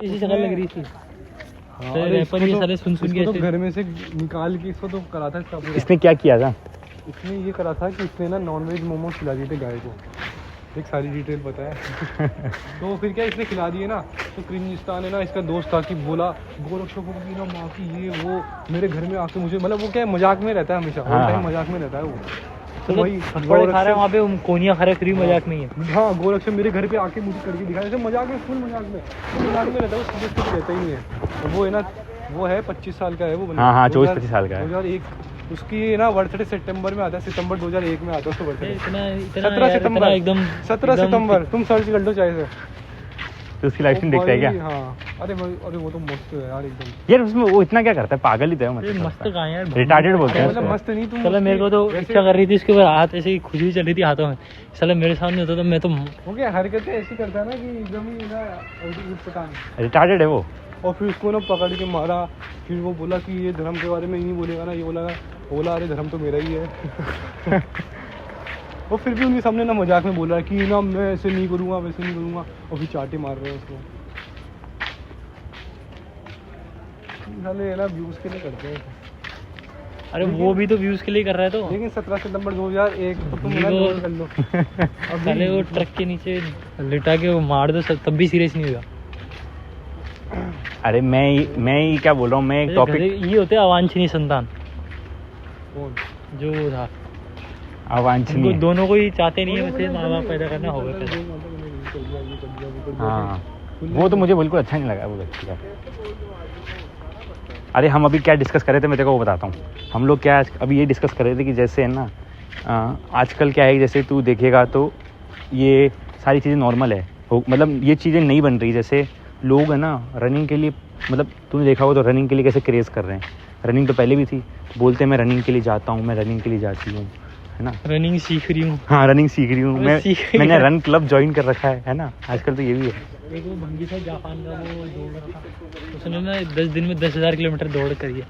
ऐसी शक्ल लग रही थी। हाँ, रैपर ये सारे सुन के तो घर में से निकाल के इसको तो करा था इसका पूरा। इसने क्या किया था? इसने ये करा था कि इसने ना नॉनवेज मोमोज खिला दिए थे गाय को। एक सारी डिटेल पता है। तो फिर क्या इसने खिला दिए ना, तो क्रिंजिस्तान है ना, इसका दोस्त था कि बोला गोरक्षकों की ना माँ की ये वो मेरे घर में आके मुझे, मतलब वो क्या मजाक में रहता है हमेशा, हाँ, टाइम मजाक में रहता है वो। तो वही थप्पड़ खा रहा है वहाँ पे, कोनिया खा रहा है, फ्री मजाक में ही है। हाँ, गोरक्षक मेरे घर पे आके मुझे करके दिखाया, जैसे मजाक में, फुल मजाक में रहता है वो, सीरियस तो रहता ही नहीं है। वो है ना, वो है 25 साल का है वो बंदा। हाँ 24-25 साल का है। 2001 उसकी ना बर्थडे सितंबर में आता है, सितंबर 2001 में आता है उसका बर्थडे। इतना 17 सितंबर एकदम 17 सितंबर, तुम सर्च कर लो चाहे से। तो उसकी लाइफ स्टाइल देखता है क्या? हाँ, अरे वो तो मस्त है यार एकदम। यार उसमें वो इतना क्या करता है, पागल ही तो है। मतलब मस्त कहाँ है यार, रिटार्डेड बोलते हैं मतलब उसको। मस्त नहीं तुम। चलो मेरे को तो इच्छा कर रही थी इसके ऊपर हाथ, ऐसे ही खुजली चल रही थी हाथों में। चलो मेरे सामने होता तो मैं तो वो क्या हरकतें ऐसी करता है ना कि एकदम ही ना पटांग। रिटार्डेड है वो। और फिर उसको ना पकड़ के मारा। फिर वो बोला कि ये धर्म के बारे में ही नहीं बोलेगा ना, ये बोला अरे धर्म तो मेरा ही है। और फिर भी उनके सामने ना मजाक में बोला कि ना मैं ऐसे नहीं करूँगा, वैसे नहीं करूँगा, और फिर चाटे मार रहे हैं उसको। साले है ना व्यूज़ के लिए करते हैं। अरे वो भी तो व्यूज के लिए कर रहा है। तो लेकिन 17 सितंबर 2001 तो तुम ना नोट कर लो। साले वो ट्रक के नीचे लिटा के वो मार दो, तब भी सीरियस नहीं हुआ। अरे मैं ही क्या बोल रहा हूँ, मैं एक टॉपिक। ये होते हैं अवांछनीय संतान। कौन? जो वो था अवांछनीय, दोनों को ही चाहते नहीं है वैसे माँ बाप पैदा करना होगा पैदा। हाँ वो तो मुझे बिल्कुल अच्छा नहीं लगा वो व्यक्ति का। अरे हम अभी क्या डिस्कस कर रहे थे, मैं तेरे को वो बताता हूँ। हम लोग क्या अभी ये डिस्कस कर रहे थे कि जैसे है ना आजकल क्या है, जैसे तू देखेगा तो ये सारी चीज़ें नॉर्मल है, मतलब ये चीज़ें नहीं बन रही। जैसे लोग है ना रनिंग के लिए, मतलब तूने देखा होगा तो रनिंग के लिए कैसे क्रेज़ कर रहे हैं। रनिंग तो पहले भी थी, बोलते हैं मैं रनिंग के लिए जाता हूँ, मैं रनिंग के लिए जाती हूँ, है ना, रनिंग सीख रही हूँ। हाँ रनिंग सीख रही हूँ मैंने रन क्लब ज्वाइन कर रखा है ना, आजकल तो ये भी है। एक वो भंगी था जापान का, वो दौड़ रहा था, उसने ना 10 दिन में 10,000 किलोमीटर दौड़ करी है।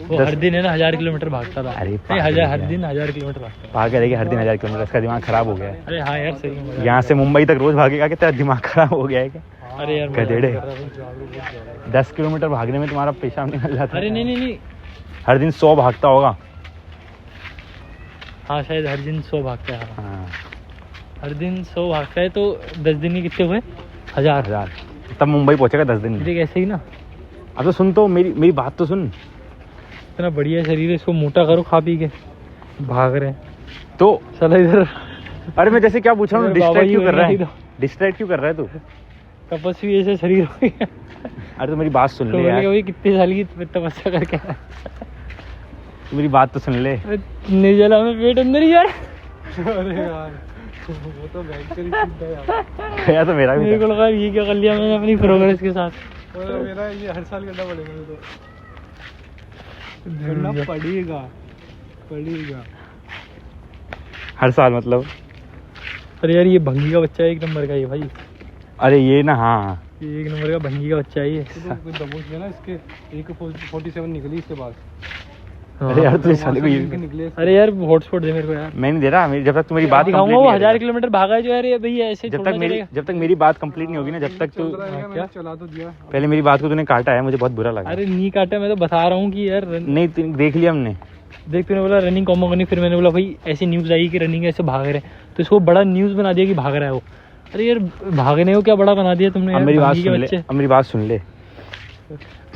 वो हर दिन है ना 1000 किलोमीटर भागता था। अरे हर दिन 1000 किलोमीटर भागता था। भाग रहे हर दिन 1000 किलोमीटर, इसका दिमाग खराब हो गया है। अरे हाँ यार सही है। यहाँ से मुंबई तक रोज भागेगा कि तेरा दिमाग खराब हो गया है क्या? अरे यार गधेड़े, 10 किलोमीटर भागने में तुम्हारा पेशाब निकल जाता है। अरे नहीं हर दिन 100 भागता होगा। हाँ शायद हर दिन 100 भागता है। हाँ हर दिन 100 भागता है तो 10 दिन में कितने हुए? 1000। तब मुंबई पहुंचेगा 10 दिन में। देख ऐसे ही ना। अब तो सुन, तो मेरी बात तो सुन। इतना बढ़िया शरीर है, इसको मोटा करो खा पी के, भाग रहे हैं तो चलो इधर। अरे मैं जैसे क्या पूछ रहा हूँ, डिस्ट्रैक्ट क्यों कर रहा है? तो डिस्ट्रैक्ट क्यों कर रहा है तू? तपस्वी ऐसे शरीर हो गया। अरे तो मेरी बात सुन तो ले यार, भाई कितने साल की तपस्या करके आया? तो मेरी बात तो सुन ले। निर्जला में पेट अंदर ही यार। अरे यार वो तो भयंकर ही चीज़ है यार। यार तो मेरा भी मेरे को लगा ये क्या कर लिया मैंने अपनी प्रोग्रेस के साथ। और मेरा ये हर साल करना पड़ेगा मुझे, तो करना पड़ेगा हर साल मतलब। अरे यार ये भंगी का बच्चा है, एक नंबर का ये भाई। अरे ये ना, हाँ ये एक नंबर का भंगी का बच्चा है ये। तो दबोच गया ना इसके, एक 47 निकली इसके पास। अरे यार तू साले को ये निकले। अरे यार हॉटस्पॉट दे मेरे को यार। मैं नहीं दे रहा, जब तक तुम्हारी बात दिखाऊंगा कंप्लीट वो नहीं 1000 करेगा। किलोमीटर भागा है जो यार ये भैया ऐसे जब तक मेरी बात कंप्लीट नहीं होगी ना, जब तक तू क्या चला तो दिया। पहले मेरी बात को तूने काटा है, मुझे बहुत बुरा लगा। अरे नहीं काटा, मैं तो बता रहा हूँ कि यार नहीं देख लिया हमने। देख तूने बोला रनिंग कॉमो करनी, फिर मैंने बोला भाई ऐसी न्यूज़ आई कि रनिंग ऐसे भाग रहे हैं, तो इसको बड़ा न्यूज़ बना दिया कि भाग रहा है वो। अरे यार भागने को क्या बड़ा बना दिया तुमने यार। अब मेरी बात भंगी के सुन ले, बच्चे, अब मेरी बात सुन ले।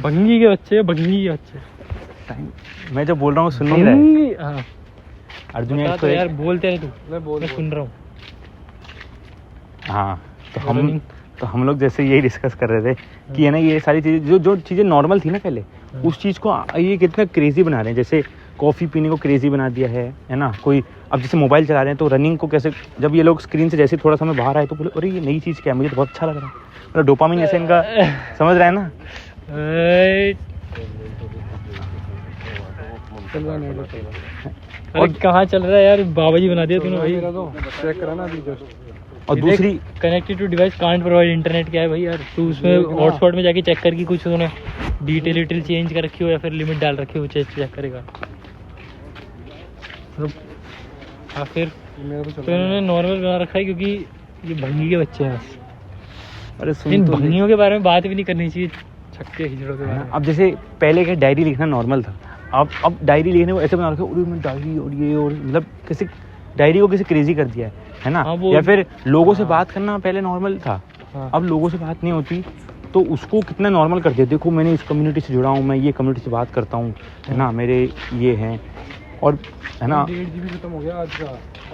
भंगी के बच्चे, भंगी के बच्चे। मैं जो बोल रहा हूँ सुन नहीं रहा है। हाँ अर्जुन बता यार तो यार, बोलते रहे तू, मैं सुन रहा हूँ। हाँ तो हम लोग जैसे यही डिस्कस कर रहे थे कि है ना, ये सारी चीज़ें जो चीज़ें नॉर्मल थी ना पहले, उस चीज़ को ये कितना क्रेजी बना रहे हैं। जैसे कॉफ़ी पीने को क्रेजी बना दिया है ना। कोई अब जैसे मोबाइल चला रहे हैं तो रनिंग को कैसे, जब ये लोग स्क्रीन से जैसे थोड़ा समय बाहर आए तो बोले अरे ये नई चीज़ क्या है, मुझे तो बहुत अच्छा लग रहा है। मतलब डोपामिन ऐसे इनका, समझ रहा है ना। अरे कहाँ चल रहा है यार, बाबा जी बना दिया तूने भाई। मेरा तो चेक करा ना अभी जस्ट। और दूसरी connected to device can't provide internet क्या है भाई यार, तू उसमें हॉटस्पॉट में जाके चेक करके कुछ उन्होंने डिटेल चेंज कर रखी हो या फिर लिमिट डाल रखी हो, चेक करेगा। हाँ फिर मेरा तो तो इन्होंने नॉर्मल बना रखा है क्योंकि ये भंगी के बच्चे हैं बस। अरे इन सुन तो ले। भंगियों के बारे में बात भी नहीं करनी चाहिए, छक्के हिजड़ों के बारे में। अब जैसे पहले क्या डायरी लिखना नॉर्मल था, अब डायरी लिखने को ऐसे बना रखा है, मैं डायरी और ये और मतलब किसी डायरी को किसी क्रेजी कर दिया है ना। हाँ, वो- या फिर लोगों से हाँ। बात करना पहले नॉर्मल था, हाँ। अब लोगों से बात नहीं होती तो उसको कितना नॉर्मल कर दिया। देखो मैंने इस कम्युनिटी से जुड़ा हूँ, मैं ये कम्युनिटी से बात करता हूँ, है ना, मेरे ये हैं और है ना। 1.5 GB खत्म हो गया आज का,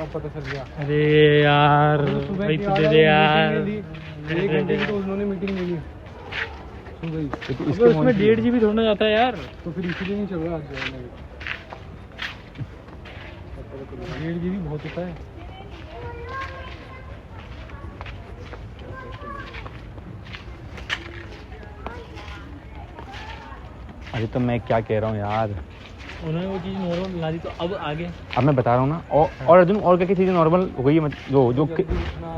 अब पता चल गया। अरे यार सुबह भाई की तू आज दे वाली दे यार। मीटिंग ले ली, 1 घंटे की तो उन्होंने मीटिंग ले ली सुबह ही। तो अबे इसके उसमें 1.5 GB थोड़ा जाता है यार। तो फिर इसीलिए नहीं चल रहा आज 1.5 GB बहुत होता है। अरे तो मैं क्या कह रहा हूँ यार, उन्होंने वो चीज़ नॉर्मल बना दी तो अब आगे अब मैं बता रहा हूँ ना। और अर्जुन और क्या क्या चीज़ें नॉर्मल हो गई है, जो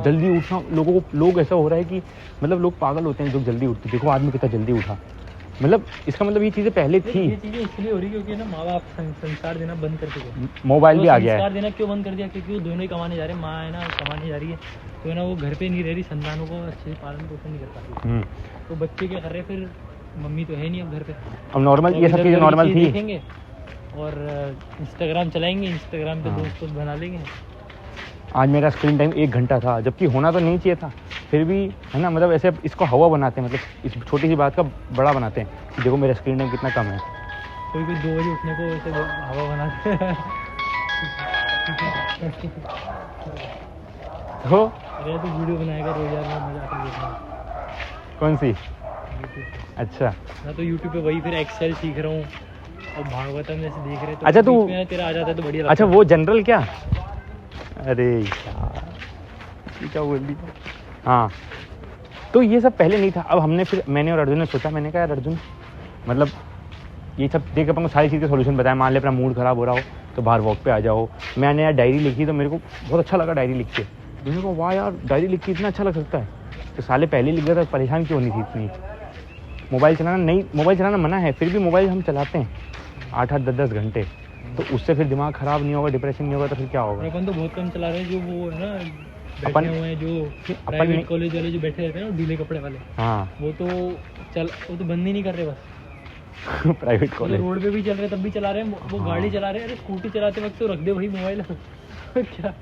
जल्दी उठना लोगों को, लोग ऐसा हो रहा है कि मतलब लोग पागल होते हैं जो जल्दी उठते। देखो आदमी कितना जल्दी उठा, मतलब इसका मतलब ये चीज़ें पहले थी। ये चीज़ें इसलिए हो रही क्योंकि ना माँ बाप संस्कार देना बंद कर चुके। मोबाइल भी आ गया संस्कार है। देना क्यों बंद कर दिया? क्योंकि वो दोनों ही कमाने जा रहे हैं, माँ है ना कमाने जा रही है, तो है ना वो घर पे नहीं रह रही, संतानों को अच्छे से पालन पोषण नहीं कर पाती। तो बच्चे क्या कर रहे हैं फिर, मम्मी तो है नहीं अब घर पे, अब नॉर्मल तो ये सब इधर चीज़ें उधर की नॉर्मल चीज़ थी। देखेंगे और इंस्टाग्राम चलाएंगे, इंस्टाग्राम पे हाँ। दोस्त बना लेंगे। आज मेरा स्क्रीन टाइम 1 घंटा था, जबकि होना तो नहीं चाहिए था, फिर भी है ना, मतलब ऐसे इसको हवा बनाते हैं, मतलब इस छोटी सी बात का बड़ा बनाते हैं कि देखो मेरा स्क्रीन टाइम कितना कम है। कोई कोई 2 बजे उठने को ऐसे हवा बनाते हैं। तो अरे तो वीडियो बनाएगा रोज यार, मैं मजा आता देखना। कौन सी? YouTube अच्छा पे। मैं तो यूट्यूब पे वही फिर एक्सेल सीख रहा हूँ और भागवतम जैसे देख रहे तो अच्छा, बीच तू- में तेरा आ जाता है तो बढ़िया अच्छा, लगता है। वो जनरल क्या? अरे यार ये क्या बोल दी। हाँ तो ये सब पहले नहीं था। अब हमने फिर मैंने और अर्जुन ने सोचा, मैंने कहा यार अर्जुन, मतलब ये सब देख अपन को सारी चीज़ का सोल्यूशन बताया। मान ले अपना मूड खराब हो रहा हो तो बाहर वॉक पे आ जाओ। मैंने यार डायरी लिखी तो मेरे को बहुत अच्छा लगा डायरी लिख के। मैंने कहा वाह यार डायरी लिख के इतना अच्छा लग सकता है। तो साले पहले लिख गया था, परेशान क्यों नहीं थी इतनी। मोबाइल चलाना नहीं, मोबाइल चलाना मना है, फिर भी मोबाइल हम चलाते हैं 8-8 10-10 घंटे, तो उससे फिर दिमाग ख़राब नहीं होगा, डिप्रेशन नहीं होगा, तो फिर क्या और होगा। अपन तो बहुत कम चला रहे हैं, जो वो है ना अपन- बैठे हुए हैं, जो अपन प्राइवेट नहीं- कॉलेज वाले जो बैठे रहते हैं ना ढीले कपड़े वाले, हाँ वो तो बंद ही नहीं कर रहे बस। प्राइवेट वो कॉलेज। रोड पे भी चल रहे हैं तब भी चला रहे हैं, वो हाँ। गाड़ी चला रहे हैं। अरे स्कूटी चलाते वक्त तो रख दे भाई मोबाइल। क्या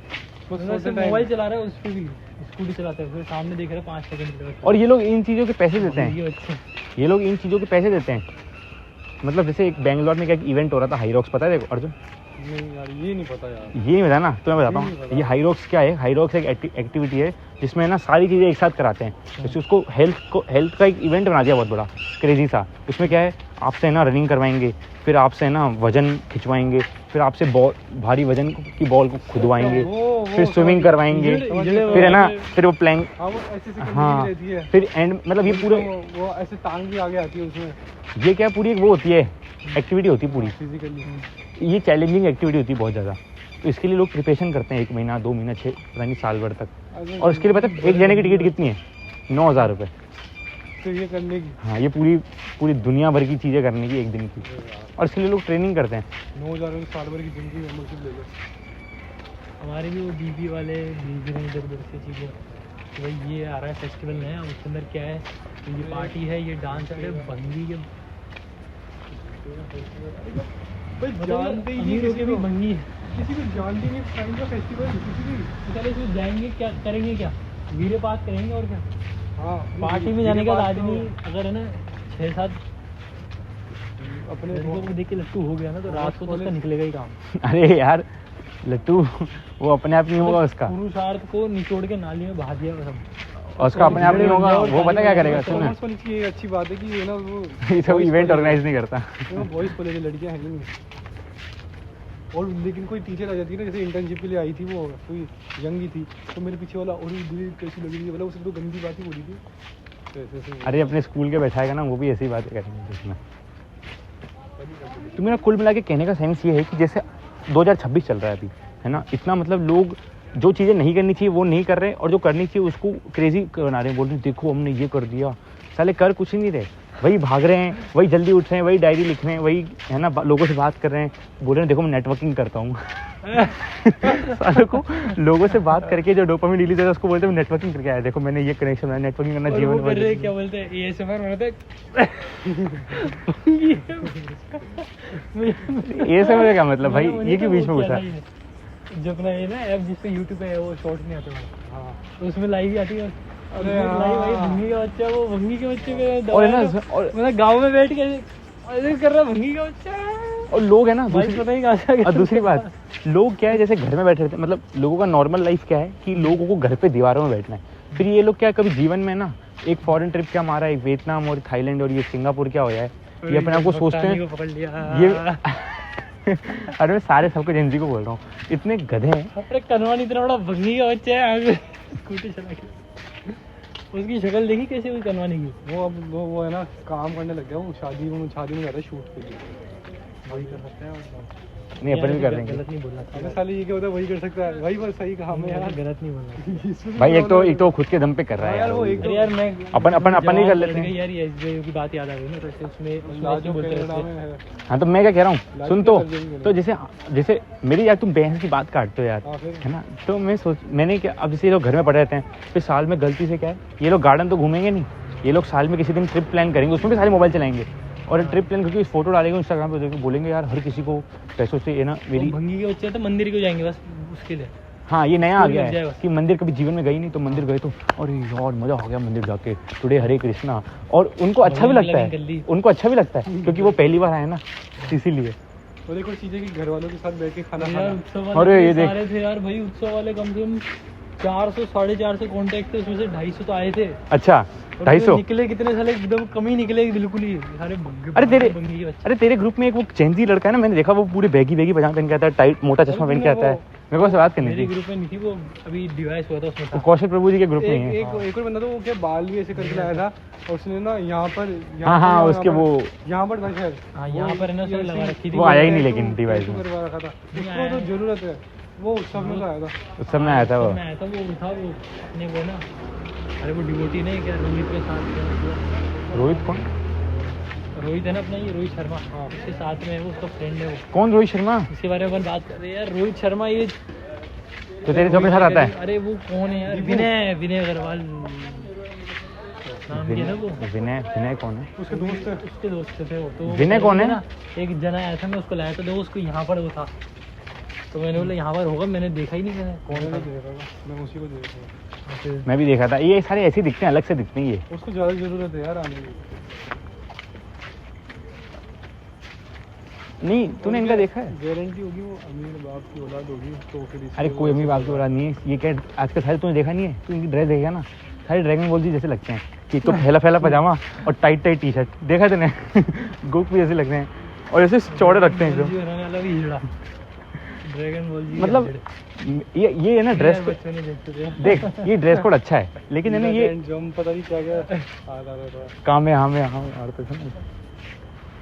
वो मतलब सोते सिर्फ टाइम- मोबाइल चला रहा है उस पर भी, स्कूटी चलाते हैं फिर सामने देख रहे हैं 5 सेकंड। और ये लोग इन चीज़ों के पैसे देते हैं, ये बच्चे ये लोग इन चीज़ों के पैसे देते हैं। मतलब जैसे एक बैंगलोर में क्या इवेंट हो रहा था, हाईरॉक्स, पता है देखो अर्जुन? नहीं यार ये नहीं पता यार। ये नहीं पता ना, तो मैं बताता ये नहीं हूँ। पता। ये हाईरॉक्स क्या है? हाईरॉक्स एक एक्टिविटी है जिसमें ना सारी चीज़ें एक साथ कराते हैं। जैसे उसको हेल्थ का एक इवेंट बना दिया बहुत बड़ा, क्रेजी सा। उसमें क्या है, आपसे है ना रनिंग करवाएंगे, फिर आपसे है ना वजन खिंचवाएंगे, फिर आपसे बॉल, भारी वजन की बॉल को खुदवाएंगे, वो फिर स्विमिंग करवाएंगे, फिर है ना, फिर वो प्लैंक, हाँ वो ऐसे से हाँ, रहती है। फिर एंड मतलब ये पूरे, वो ऐसे टांग भी आगे आती है उसमें ये क्या पूरी एक वो होती है, एक्टिविटी होती है पूरी। फिजिकली। ये चैलेंजिंग एक्टिविटी होती है बहुत ज़्यादा। तो इसके लिए लोग प्रिपरेशन करते हैं 1 महीना 2 महीना 6 पता नहीं साल भर तक। और इसके लिए पता है एक जने की टिकट कितनी है? 9,000 रुपये। तो ये करने की हाँ, ये पूरी दुनिया भर की चीज़ें करने की 1 दिन की। और इसके लिए लोग ट्रेनिंग करते हैं। 9,000 में साल भर की जिंदगी मेंबरशिप ले लो। हमारे भी वो डीपी वाले भेज रहे हैं इधर उधर से चीज़ें कि भाई ये आ रहा है फेस्टिवल नया, उसके अंदर क्या है, तो ये पार्टी है, ये डांस है, भंगी के भाई जानते ही नहीं अमीरों के किसी भी को, भंगी है। किसी को जानते ही नहीं टाइम का फेस्टिवल किसी भी। तो चलो इसमें जाएंगे, क्या करेंगे, क्या वीडियो पास करेंगे और क्या। हाँ पार्टी में जाने के बाद बात तो आदमी अगर है ना 6-7 अपने लड़कों को देख के लट्टू हो गया ना तो रात को तो उसका निकलेगा ही काम। अरे यार लट्टू वो अपने आप नहीं होगा उसका, पुरुषार्थ को निचोड़ के नाली में बहा दिया सब। और उसका अपने आप नहीं होगा। वो पता क्या करेगा, सुन ना, कॉमर्स कॉलेज की एक अच्छी बात है कि ये ना वो ये सब इवेंट ऑर्गेनाइज नहीं करता। बॉयज कॉलेज है, लड़कियां हैं नहीं। और लेकिन कोई टीचर आ जाती है ना, जैसे इंटर्नशिप के लिए आई थी, वो कोई यंग ही थी, तो मेरे पीछे वाला और दीदी कैसी लग रही है, मतलब उसने तो गंदी बात ही बोली थी। तो ऐसे अरे अपने स्कूल के बैठाएगा ना, वो भी ऐसी बातें करेंगे इसमें। तो मेरा कुल मिला के कहने का सेंस ये है कि जैसे 2026 चल रहा है अभी, है ना, इतना मतलब लोग जो चीज़ें नहीं करनी चाहिए वो नहीं कर रहे, और जो करनी चाहिए उसको क्रेजी बना रहे हैं। बोल रहे हैं देखो हमने ये कर दिया, साले कर कुछ नहीं रहे। वही भाग रहे हैं, वही जल्दी उठ रहे हैं, वही डायरी लिख रहे हैं, वही है ना लोगों से बात कर रहे हैं, बोल रहे हैं देखो मैं नेटवर्किंग करता हूँ। सालों को लोगों से बात करके जो डोपामिन रिलीज होता है उसको बोलते हैं नेटवर्किंग करके आया, देखो मैंने ये कनेक्शन बनाया, नेटवर्किंग करना और जीवन वो कर रहे हैं, में। क्या बोलते हैं एएसएमआर बनाते ये सब का क्या मतलब भाई, ये क्यों बीच में घुसा? जो अपना ये ना ऐप जिसपे यूट्यूब पे है वो शॉर्ट नहीं आते भाई, हाँ उसमें लाइव ही आती है। अरे लाइव भाई हाँ। भंगी का बच्चा, वो भंगी के बच्चे पे और है ना और मतलब गाँव में बैठ के ऐसे कर रहा भंगी का बच्चा, और लोग है ना भाई दूसरी, पता नहीं कहाँ से आ गया। और दूसरी बात, लोग क्या है जैसे घर में बैठे रहते हैं, मतलब लोगों का नॉर्मल लाइफ क्या है कि लोगों को घर पे दीवारों में बैठना है। फिर ये लोग क्या है, कभी जीवन में ना एक फॉरेन ट्रिप क्या मारा है, एक वियतनाम और थाईलैंड और ये सिंगापुर क्या होया है, ये अपने आप को सोचते मस्तानी हैं को पकड़ लिया ये अरे मैं सारे सबको जेंजी को बोल रहा हूँ, इतने गधे हैं। अरे कनवान इतना बड़ा भंगी का बच्चा है आगे स्कूटी चला के, उसकी शक्ल देखी कैसे हुई कनवानी की। वो अब वो है ना काम करने लग गया, वो शादी में जाता है शूट के लिए, वही कर सकते हैं वो। नहीं अपन भी कर देंगे गलत नहीं बोलना अबे साले ये क्या होता है, वही कर सकता है भाई, बस सही कहा मैं यार। गलत नहीं बोलना इसमें भी भाई। एक प्रॉब्लम तो खुद के दम पे कर रहा है यार, यार वो एक अरे यार मैं अपन ही कर लेते हैं। यार ये SBI की बात याद आ गई ना, तो ऐसे उसमें लाजो बोलते कनाडा रहते में हैं। है। हाँ तो मैं क्या कह रहा हूँ, सुन लाइफ तो जैसे जैसे मेरी यार तुम बहन की बात काटते हो यार, हाँ फिर है ना, तो मैंने क्या, अब जैसे ये लोग घर में पड़े रहते हैं, फिर साल में गलती से क्या है, ये लोग गार्डन तो घूमेंगे नहीं, ये लोग साल में किसी दिन ट्रिप प्लान करेंगे, उसमें भी सारे मोबाइल चलाएंगे और ट्रिप प्लान करके फोटो डालेंगे इंस्टाग्राम पे, देखो बोलेंगे यार हर किसी को पैसों से ये ना मेरी। भंगी के बच्चे तो मंदिर क्यों जाएंगे बस उसके लिए। हाँ ये नया आ स्कूल गया लग है जाएगा। कि मंदिर कभी जीवन में गई नहीं, तो मंदिर गए तो अरे यार मजा आ गया मंदिर जाके, टुडे हरे कृष्णा, और उनको अच्छा भी लगता कर ली। है, उनको अच्छा भी लगता है क्योंकि वो पहली बार आए ना, इसीलिए। और एक और चीज़ है कि घर वालों के साथ बैठ के खाना यार खाना। उत्सव अरे वाले ये देख। सारे थे यार भाई, उत्सव वाले कम से कम 400 450 कॉन्टेक्ट थे, उसमें से 250 तो आए थे। अच्छा और 250। निकले कितने साले एकदम कम ही निकले बिल्कुल ही सारे अरे भंगी के बच्चे। अरे तेरे ग्रुप में एक वो चेंजी लड़का है ना, मैंने देखा वो पूरे बैगी पजामा पहन के आता है, टाइट मोटा चश्मा पहन के आता है, मेरे को उससे बात करनी मेरी थी। ग्रुप में नहीं थी वो, अभी डिवाइस हुआ था उसमें वो था। कौशल प्रभु जी के ग्रुप में ही है। एक और बंदा तो वो क्या बाल भी ऐसे करके लाया था, और उसने ना यहाँ पर हाँ उसके वो यहाँ पर था शायद। हाँ यहाँ पर है ना उसने लगा रखी थी। वो आया ही नहीं तो लेकिन डिवाइस में, करवा रखा था, नहीं उसको आया। तो जरूरत है, वो उत्सव में तो आया था। उस समय आया था वो। मैं आया था वो था वो अपने वो ना, अरे वो डिवोटी नहीं क्या रोहित के साथ, रोहित कौन? रोहित है ना अपना, ये रोहित शर्मा, हाँ उसके साथ में है वो, उसका फ्रेंड है वो। कौन रोहित शर्मा? इसके बारे में अपन बात कर रहे हैं यार, रोहित शर्मा ये तो तेरे जो अपने साथ आता है? अरे वो कौन है यार, विनय अग्रवाल नाम क्या है वो, विनय कौन है? उसके दोस्त है। उसके दोस्त थे वो। तो विनय कौन है? ना एक जना आया था, मैं उसको लाया था, देखो उसको यहाँ पर वो था, तो मैंने बोला यहाँ पर होगा, मैंने देखा ही नहीं मैंने कौन था। मैं उसी को देख रहा हूँ। फिर मैं भी देखा था, ये सारे ऐसे दिखते हैं, अलग से दिखते हैं ये। उसको ज़्यादा ज़रूरत है यार आने की। नहीं तूने इनका देखा है? गारंटी होगी वो अमीर बाप की औलाद होगी, तो फिर इसलिए अरे वो कोई अमीर ऐसे बाप की औलाद नहीं है, ये क्या आजकल सारे तूने देखा नहीं है, तू इनकी ड्रेस देखेगा ना, सारे ड्रैगन बॉल जी जैसे लगते हैं, कि तो फैला पजामा और टाइट टी शर्ट, देखा तूने? गोकू जैसे लगते हैं और ऐसे चौड़े रखते हैं जी बनाने वाला भी हीरा, ड्रैगन बॉल जी मतलब ये है ना ड्रेस बच्चों ने देखते थे। देख, ये ड्रेस कोड अच्छा है, लेकिन है ना ये जम पता नहीं क्या क्या आ रहा था। काम है, हाँ और तो सुन,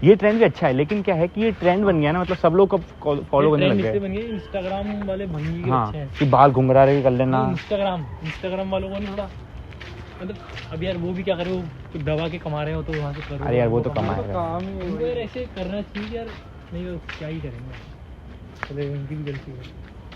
ये ट्रेंड भी अच्छा है, लेकिन क्या है कि ये ट्रेंड बन गया ना, मतलब सब लोग फॉलो करने लग गए। बन गए इंस्टाग्राम वाले भंगी के हाँ बच्चे हैं। कि बाल घुंघरा रहे कर लेना। इंस्टाग्राम वालों को नहीं थोड़ा, मतलब अब यार वो भी क्या करे, वो दबा के कमा रहे हो तो वहाँ से करो। अरे यार वो तो कमा कमाए तो रहा काम ही उनको है। यार ऐसे करना चाहिए यार, नहीं तो क्या ही करेंगे, चले उनकी भी गलती है।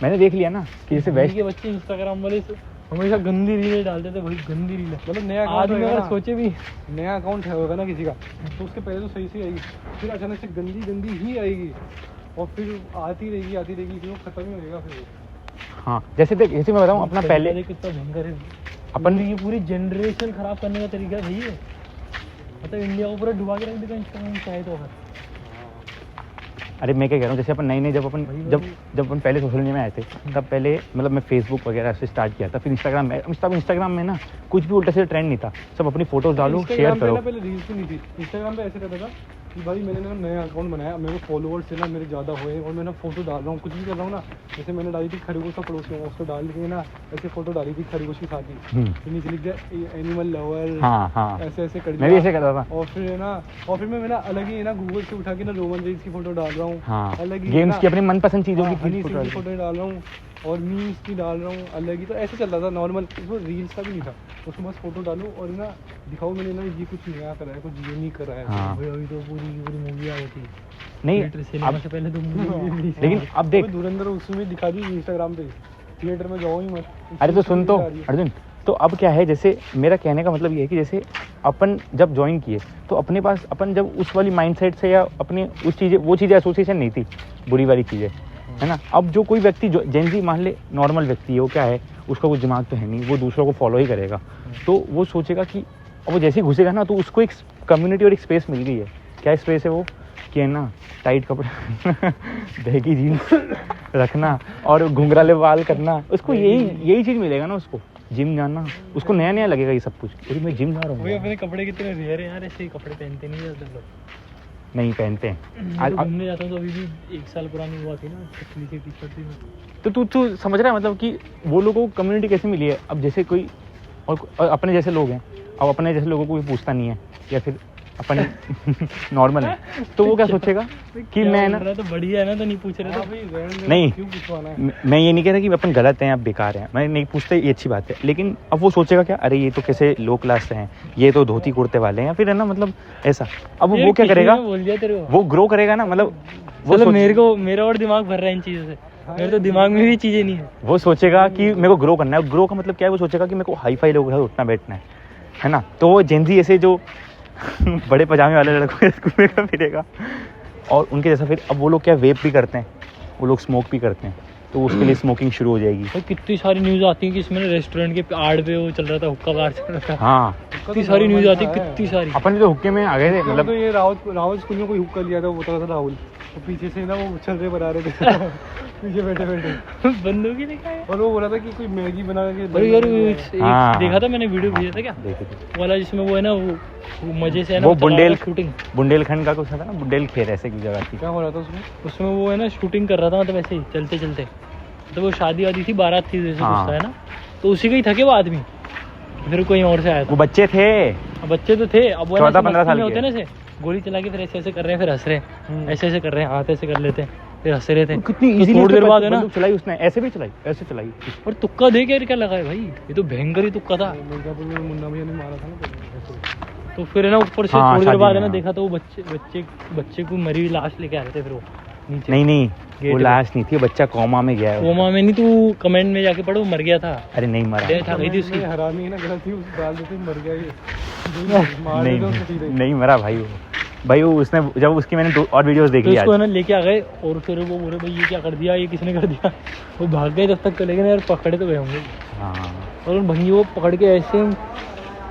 मैंने देख लिया ना कि जैसे भंगी वेस्ट के बच्चे इंस्टाग्राम वाले से हमेशा गंदी रीलें डालते थे भाई, गंदी रीलें। मतलब नया अकाउंट आदमी होगा अगर ना, सोचे भी नया अकाउंट होगा ना किसी का, तो उसके पहले तो सही से आएगी, फिर अचानक से गंदी ही आएगी, और फिर आती रहेगी, फिर वो खत्म ही होएगा फिर वो। हाँ जैसे देख, जैसे मैं बताऊँ अपना पहले कितना भयंकर है अपन ये पूरी जनरेशन खराब करने का तरीका है भाई ये, मतलब इंडिया को पूरा डुबा के रख देगा इंस्टाग्राम चाहे तो। अगर अरे मैं क्या कह रहा हूँ, जैसे अपन नई जब अपन पहले सोशल मीडिया में आए थे, तब पहले मतलब मैं फेसबुक वगैरह से स्टार्ट किया था, फिर इंस्टाग्राम में ना कुछ भी उल्टा सीधा ट्रेंड नहीं था, सब अपनी फोटोज डालो, शेयर करो। पहले रील्स भी नहीं थी इंस्टाग्राम पे, ऐसे रहता था कि भाई मैंने ना नया अकाउंट बनाया, मेरे फॉलोअर्स से ना मेरे ज़्यादा हुए, और मैं ना फोटो डाल रहा हूँ, कुछ भी कर रहा हूँ ना, जैसे मैंने डाली थी खरगोश का पड़ोसी हूँ, उसको डाल के ना ऐसे फोटो डाली थी खरगोश के साथ ही, फिर नीचे लिख दिया एनिमल लवर, हाँ ऐसे कर मैं भी ऐसे करता था। और फिर है ना, और फिर मैं ना अलग ही है ना गूगल से उठा के ना रोमन रेंज की फोटो डाल रहा हूँ, हाँ अलग ही गेम्स ना, की अपनी मनपसंद चीज़ों हाँ, की हनी सिंह की फोटो। फोटो डाल रहा हूँ, और मीम्स भी डाल रहा हूँ अलग ही, तो ऐसे चल रहा था नॉर्मल, वो रील्स का भी नहीं था, उसमें बस फोटो डालो और ना दिखाओ मैंने ना ये कुछ नया करा है, कुछ यूनिक करा है। हाँ। भाई अभी तो पूरी की पूरी मूवी आ गई थी नहीं थिएटर सिनेमा अब से पहले तो मूवी लेकिन अब देख, धुरंधर उसमें दिखा दी इंस्टाग्राम पे, थिएटर में जाओ ही मत। अरे तो सुन तो अर्जुन, तो अब क्या है, जैसे मेरा कहने का मतलब ये है कि जैसे अपन जब ज्वाइन किए तो अपने पास अपन जब उस वाली माइंडसेट से या अपने उस चीज़ें वो चीज़ें एसोसिएशन नहीं थी बुरी वाली चीज़ें, है ना। अब जो कोई व्यक्ति जो जेनजी मान ले नॉर्मल व्यक्ति है, वो क्या है, उसका कुछ दिमाग तो है नहीं, वो दूसरों को फॉलो ही करेगा, तो वो सोचेगा कि वो जैसे ही घुसेगा ना तो उसको एक कम्युनिटी और एक स्पेस मिल गई है। क्या स्पेस है वो कि है ना, टाइट कपड़े बैगी जीन्स रखना और घुंघराले बाल करना, उसको यही चीज़ मिलेगा ना। उसको जिम जाना, उसको नया नया लगेगा ये सब कुछ, अरे मैं जिम जा रहा वही हूँ। अपने कपड़े कितने रेयर है यार, ऐसे ही कपड़े पहनते नहीं ज़्यादातर लोग। नहीं पहनते हैं मैं तो घूमने जाता हूँ तो अभी भी 1 साल पुरानी हुआ थी ना, पतली सी टी-शर्ट थी मैं। तो तू समझ रहा है मतलब कि वो लोगों को कम्युनिटी कैसे मिली है। अब जैसे कोई और अपने जैसे लोग हैं, अब अपने जैसे लोगों को कोई पूछता नहीं है या फिर अपन नॉर्मल है, तो वो क्या सोचेगा कि मैं ना, तो बढ़िया है ना, तो नहीं पूछ रहे तो नहीं क्यों पूछवाना है? मैं ये नहीं कह रहा कि अपन गलत हैं या बेकार हैं, मैं नहीं पूछते, ये अच्छी बात है, लेकिन अब वो सोचेगा क्या, अरे ये तो कैसे लो क्लास से हैं, ये तो धोती कुर्ते वाले हैं, या फिर है ना मतलब ऐसा। अब वो क्या करेगा, बोल दिया तेरे को, वो ग्रो करेगा ना, मतलब वो चलो मेरा और दिमाग भर रहा है इन चीज़ों से, मेरे तो दिमाग में भी चीज़ें नहीं है। वो सोचेगा कि मेरे को ग्रो करना है। ग्रो का मतलब क्या है, वो सोचेगा कि मेरे को हाई फाई लोगों के साथ उठना बैठना है ना। तो वो जेनजी ऐसे जो बड़े पजामे वाले लड़कों के साथ घूमेगा फिरेगा और उनके जैसा। फिर अब वो लोग क्या वेप भी करते हैं, वो लोग स्मोक भी करते हैं, तो उसके लिए स्मोकिंग शुरू हो जाएगी। भाई कितनी सारी न्यूज़ आती है कि इसमें रेस्टोरेंट के आड़ पे वो चल रहा था, हुक्का बार चल रहा था। हाँ, कितनी सारी न्यूज़ आती है, कितनी सारी। अपन तो हुक्के में आ गए थे, मतलब मतलब ये रावत स्कूल में कोई हुक्का लिया था, वो बता रहा था राहुल, तो पीछे से ना वो छर्रे बना रहे थे पीछे बैठे बैठे, बंदूक ही दिखा है। और वो बोला था कि कोई मैगी बना के अरे यार हाँ। देखा था मैंने, वीडियो भेजा था क्या देखे थे वाला, जिसमें वो है ना वो मजे से है ना वो शूटिंग, बुंदेलखंड का कुछ था ना, बुंदेलखेर ऐसे की जगह थी। क्या हो रहा था उसमें वो है ना शूटिंग कर रहा था, मतलब ऐसे ही चलते चलते, तो वो शादी वादी थी, बारात थी जैसे हाँ। कुछ था है ना, तो उसी का ही था कि वो आदमी, फिर कोई और से आया था। वो बच्चे थे, अब बच्चे तो थे, अब वो 14-15 साल के होते ना, ऐसे गोली चला के फिर ऐसे ऐसे कर रहे हैं, फिर हंस रहे हैं, ऐसे ऐसे कर रहे हैं, हाथ ऐसे कर लेते हैं, फिर हंस रहे थे। कितनी तो इजीली थोड़ी देर बाद है ना, चलाई उसने, ऐसे भी चलाई, ऐसे चलाई। और तुक्का दे के क्या लगा है भाई, ये तो भयंकर ही तुक्का था। मिर्जापुर में मुन्ना भैया ने मारा था ना तो फिर है ना ऊपर से हाँ, थोड़ी देर शादी बाद है में, ना, हाँ। देखा तो वो बच्चे को मरी हुई लाश लेके आ रहे थे, फिर वो नीचे नहीं गेट वो पे। लाश नहीं थी, बच्चा कोमा में गया है। कोमा में नहीं, तू कमेंट में जाके पढ़ो, मर गया था, अरे नहीं मरा, डेथ आ गई थी उसकी। हरामी है ना, गलती उस डाल देते मर गया ये मार देते उसको सीधे। नहीं मरा भाई वो उसने जब उसकी मैंने 2 और वीडियोस देख तो ली उसको है आज। ना लेके आ गए, और फिर वो बोले भाई ये क्या कर दिया, ये किसने कर दिया, वो भाग गए तब तक, लेकिन यार पकड़े तो गए होंगे। हाँ, और उन भंगी वो पकड़ के ऐसे,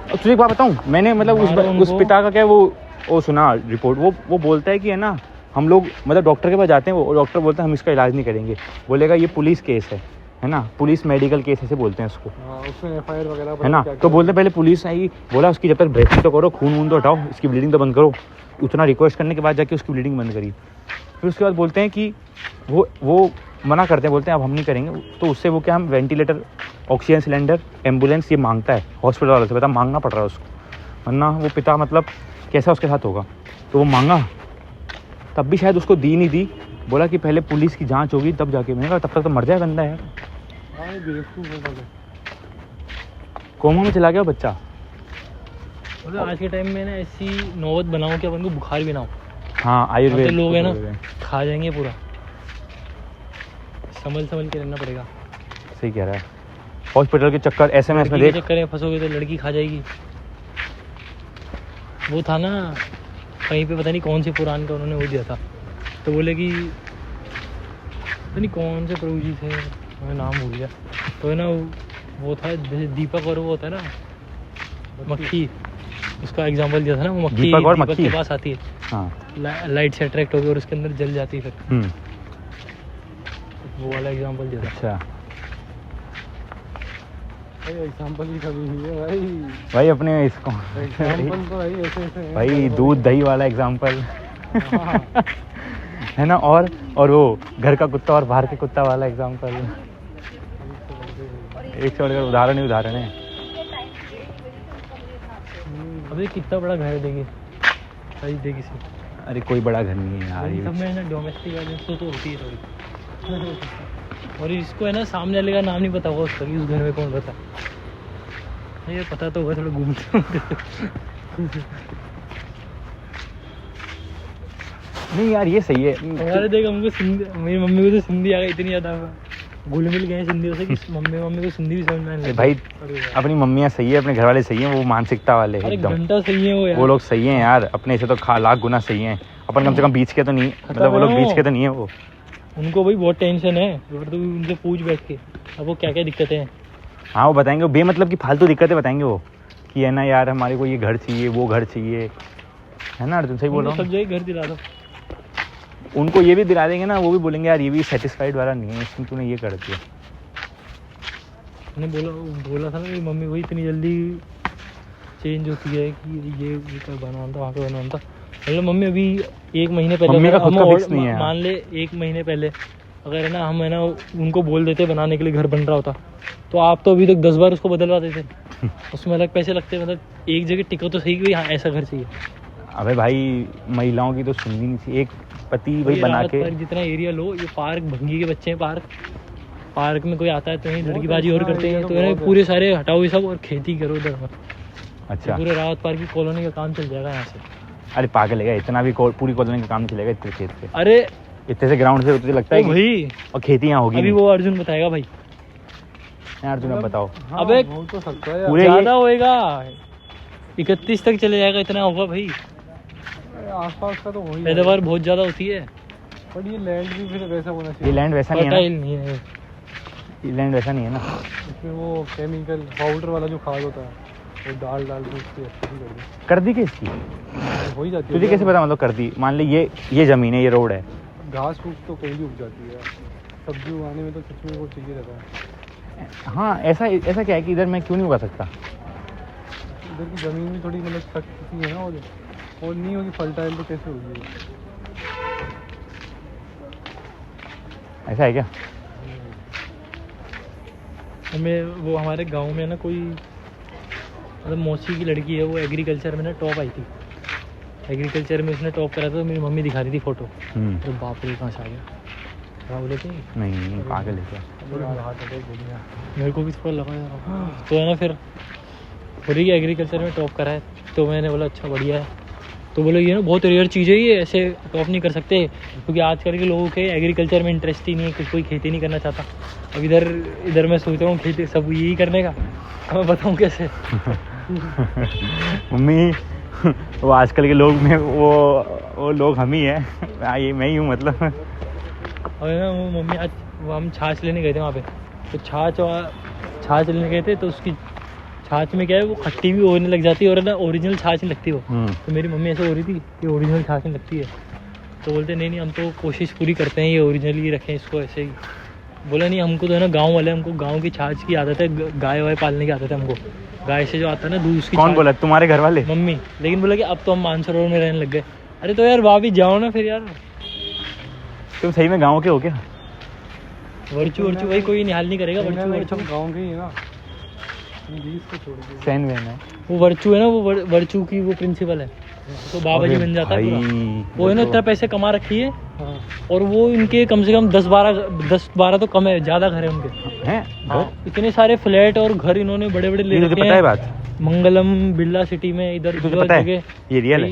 और तुझे एक बात बताऊं, मैंने मतलब मारा उस उनको। पिता का क्या वो सुना रिपोर्ट, वो बोलता है कि है ना, हम लोग मतलब डॉक्टर के पास जाते हैं, वो डॉक्टर बोलता है हम इसका इलाज नहीं करेंगे, बोलेगा ये पुलिस केस है ना, पुलिस मेडिकल केस ऐसे बोलते हैं उसको, हाँ, उसमें FIR वगैरह है ना। तो बोलते पहले पुलिस आई, बोला उसकी जब तक ड्रेसिंग तो करो, खून वून तो हटाओ, इसकी ब्लीडिंग तो बंद करो। उतना रिक्वेस्ट करने के बाद जाके उसकी ब्लीडिंग बंद करी। फिर उसके बाद बोलते हैं कि वो मना करते हैं, बोलते हैं अब हम नहीं करेंगे। तो उससे वो क्या, हम वेंटिलेटर, ऑक्सीजन सिलेंडर, एम्बुलेंस ये मांगता है हॉस्पिटल वालों से, पता मांगना पड़ रहा है उसको, वरना वो पिता मतलब कैसा उसके साथ होगा। तो वो मांगा, तब भी शायद उसको दी नहीं दी, बोला कि पहले पुलिस की जांच होगी तब जाके। मैंने कहा तब तक तो मर जाए बंदा यार, हाँ, ये बेवकूफ है साले। कोमा में चला गया बच्चा। मतलब आज के टाइम में ना ऐसी नौबत बनाओ कि अपन को बुखार भी ना हो, हाँ, आयुर्वेद तो लोग है ना खा जाएंगे पूरा, संभल के रहना पड़ेगा। सही कह रहा है। हॉस्पिटल के चक्कर SMS में लड़की के देख, चक्कर में फंसोगे तो लड़की खा जाएगी। वो था ना कहीं पे, पता नहीं कौन से पुराण का उन्होंने वो दिया था, तो बोले कि पता नहीं कौन से प्रभु जी थे, मैं नाम भूल गया, तो है ना वो था दीपक, और वो होता है ना मक्खी, उसका एग्जांपल दिया था ना, वो मक्खी दीपक और मक्खी के पास आती है, हाँ, लाइट से अट्रैक्ट होगी और उसके अंदर जल जाती है, फिर वो वाला एग्जांपल दिया था। अच्छा भाई एग्जाम्पल ही कभी नहीं है भाई, भाई अपने इसको एग्जाम्पल तो भाई ऐसे ऐसे हैं। भाई दूध दही वाला एग्जाम्पल हाँ। है ना, और वो घर का कुत्ता और बाहर के कुत्ता वाला एग्जाम्पल, एक छोड़कर उदाहरण ही उदाहरण है। अबे कितना बड़ा घर देंगे भाई, देगी से अरे कोई बड़ा घर नहीं है यार, सब ये में ना डोमेस्टिक वायलेंस तो होती है थोड़ी। और इसको है ना सामने वाले का नाम नहीं पता होगा उसका कि उस घर में कौन रहता है। ये पता तो होगा, थोड़ा घूमते नहीं यार ये सही है। हमारे देख हमको सिंधी, मेरी मम्मी को तो सिंधी आ गई इतनी ज़्यादा घुल मिल गए सिंधियों से कि मम्मी को सिंधी भी समझ में आने लगी। भाई अपनी मम्मियाँ सही है, अपने घर वाले सही हैं, वो मानसिकता वाले हैं अरे एकदम। घंटा सही है वो यार। वो लोग सही हैं यार, अपने से तो लाख गुना सही हैं। अपन कम से कम बीच के तो नहीं, मतलब वो लोग बीच के तो नहीं है वो। उनको भाई बहुत टेंशन है, तो उनसे पूछ बैठ के अब वो क्या क्या दिक्कतें हैं। हाँ वो बताएंगे, वो बेमतलब की फालतू दिक्कतें बताएंगे वो, कि है ना यार हमारे को ये घर चाहिए, वो घर चाहिए, है ना अर्जुन? सही बोल रहा सब हूँ। जगह घर दिला दो। उनको ये भी दिला देंगे ना, वो भी बोलेंगे यार ये भी सेटिस्फाइड वाला नहीं है, इसमें तूने ये कर दिया। मैंने बोला था ना कि मम्मी वही इतनी जल्दी चेंज होती है कि ये कर बनाना था, वहाँ पे बनाना था। मतलब मम्मी अभी 1 महीने पहले मम्मी का खुद का हम फिक्स नहीं है। मान ले 1 महीने पहले अगर है ना हम है ना उनको बोल देते बनाने के लिए घर बन रहा होता, तो आप तो अभी तक 10 बार उसको बदलवा देते। उसमें अलग पैसे लगते, मतलब एक जगह टिको तो सही कि हाँ ऐसा घर चाहिए। अबे भाई महिलाओं की तो सुननी नहीं थी, एक पति भाई बना राहत के। पार्क जितना एरिया लो, ये पार्क भंगी के बच्चे हैं, पार्क में कोई आता है तो यहीं लड़कीबाजी और करते हैं, तो है पूरे सारे हटाओ ये सब और खेती करो इधर में। अच्छा पूरे राहत पार्क की कॉलोनी का काम चल जाएगा यहाँ से। अरे पागल है, इतना भी पूरी कॉलोनी का काम नहीं चलेगा इतने खेत से, अरे इतने से ग्राउंड से तुझे लगता है कि भाई और खेती यहाँ होगी अभी नहीं? वो अर्जुन बताएगा भाई। यार अर्जुन अब बताओ। हाँ, अबे हो तो सकता है यार। पूरे ज्यादा होएगा, 31 तक चले जाएगा, इतना होगा भाई। आसपास का तो हो ही पैदावार बहुत ज्यादा होती है, बट ये लैंड भी फिर वैसा होना ये चाहिए। लैंड वैसा नहीं है ना, फर्टाइल नहीं है। ये लैंड वैसा नहीं है ना। इसमें वो केमिकल पाउडर वाला जो खाद होता है वो डाल के उसकी अच्छी कर दे, कर दी किसकी? हो ही जाती है। तुझे कैसे पता? मतलब कर दी, मान ले ये जमीन है, ये रोड है। घास फूस तो कहीं भी उग जाती है, सब्जी उगाने में तो सच में वो चाहिए रहता है। हाँ ऐसा क्या है कि इधर मैं क्यों नहीं उगा सकता? इधर की ज़मीन भी थोड़ी मतलब सख्त सी है ना, और नहीं होगी फर्टाइल तो कैसे होगी? ऐसा है क्या? हमें वो हमारे गांव में ना कोई मतलब मौसी की लड़की है, वो एग्रीकल्चर में ना टॉप आई थी। एग्रीकल्चर में उसने टॉप करा था, तो मेरी मम्मी दिखा रही थी फोटो। तो बाप रे कहाँ से आ गया, क्या बोले थे? नहीं पागल है क्या? मेरे को भी थोड़ा लगा यार। तो है ना फिर बोली कि एग्रीकल्चर में टॉप करा है, तो मैंने बोला अच्छा बढ़िया है। तो बोले ये ना बहुत रेयर चीज़ है, ये ऐसे टॉप नहीं कर सकते, क्योंकि आजकल के लोगों के एग्रीकल्चर में इंटरेस्ट ही नहीं है, कोई खेती नहीं करना चाहता। अब इधर मैं सोच रहा हूँ खेती सब यही करने का, मैं बताऊँ कैसे। मम्मी वो आजकल के लोग में वो लोग हम ही हैं, ये मैं ही हूँ मतलब। और ना वो मम्मी आज वो हम छाछ लेने गए थे वहाँ पे, तो छाछ लेने गए थे, तो उसकी छाछ में क्या है वो खट्टी भी होने लग जाती है और ना ओरिजिनल छाछ नहीं लगती वो। तो मेरी मम्मी ऐसे हो रही थी कि ओरिजिनल छाछ नहीं लगती है, तो बोलते नहीं हम तो कोशिश पूरी करते हैं ये ओरिजिनल ही रखें इसको ऐसे ही। बोला नहीं हमको तो है ना गांव वाले, हमको गांव की छाछ की आदत है, गाय वाय पालने की आदत है हमको, गाय से जो आता है ना दूध उसकी। कौन बोला? तुम्हारे घर वाले? मम्मी। लेकिन बोला कि अब तो हम मानसरोवर में रहने लग गए। अरे तो यार वहाँ भी जाओ ना फिर यार, तुम सही में गाँव के हो क्या? वर्चू भाई कोई निहाल नहीं करेगा। वर्चू गाँव के ही है ना, इंग्लिश को छोड़ के। सैन वैन है वो वर्चू है ना, वो वर्चू की वो प्रिंसिपल है, तो बाबा जी बन जाता है पूरा। वो है ना इतना पैसे कमा रखी है, हाँ और वो इनके कम से कम 10-12 तो कम है, ज़्यादा घर है उनके। हैं? हाँ, इतने सारे फ्लैट और घर इन्होंने बड़े बड़े ले ये तुझे रखे पता है हैं बात? मंगलम बिरला सिटी में, इधर तुझे पता है ये रियल है?